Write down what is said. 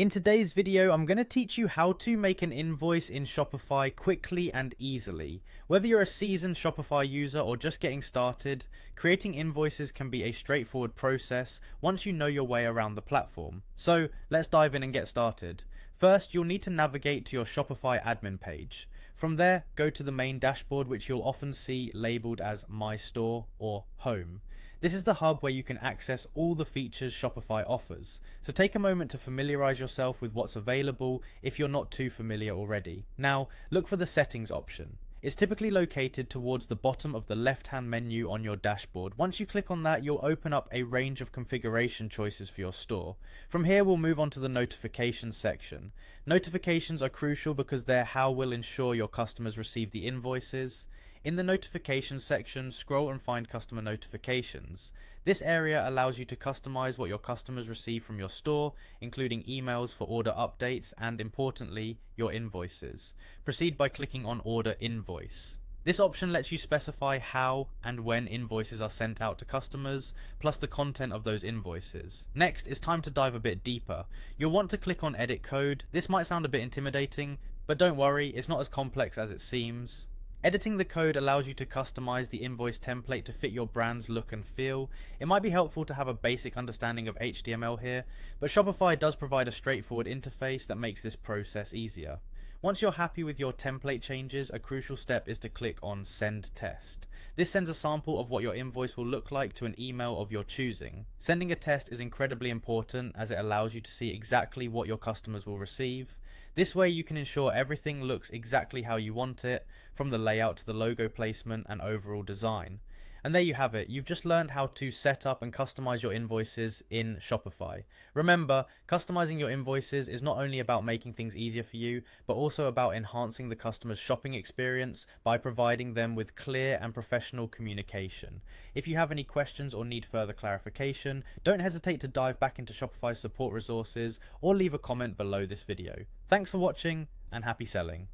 In today's video, I'm going to teach you how to make an invoice in Shopify quickly and easily. Whether you're a seasoned Shopify user or just getting started, creating invoices can be a straightforward process once you know your way around the platform. So let's dive in and get started. First, you'll need to navigate to your Shopify admin page. From there, go to the main dashboard, which you'll often see labeled as My Store or Home. This is the hub where you can access all the features Shopify offers. So take a moment to familiarize yourself with what's available if you're not too familiar already. Now, look for the settings option. It's typically located towards the bottom of the left-hand menu on your dashboard. Once you click on that, you'll open up a range of configuration choices for your store. From here, we'll move on to the notifications section. Notifications are crucial because they're how we'll ensure your customers receive the invoices. In the notifications section, scroll and find customer notifications. This area allows you to customize what your customers receive from your store, including emails for order updates and, importantly, your invoices. Proceed by clicking on Order Invoice. This option lets you specify how and when invoices are sent out to customers, plus the content of those invoices. Next, it's time to dive a bit deeper. You'll want to click on Edit Code. This might sound a bit intimidating, but don't worry, it's not as complex as it seems. Editing the code allows you to customize the invoice template to fit your brand's look and feel. It might be helpful to have a basic understanding of HTML here, but Shopify does provide a straightforward interface that makes this process easier. Once you're happy with your template changes, a crucial step is to click on Send Test. This sends a sample of what your invoice will look like to an email of your choosing. Sending a test is incredibly important as it allows you to see exactly what your customers will receive. This way you can ensure everything looks exactly how you want it, from the layout to the logo placement and overall design. And there you have it, you've just learned how to set up and customize your invoices in Shopify. Remember, customizing your invoices is not only about making things easier for you, but also about enhancing the customer's shopping experience by providing them with clear and professional communication. If you have any questions or need further clarification, don't hesitate to dive back into Shopify's support resources or leave a comment below this video. Thanks for watching and happy selling.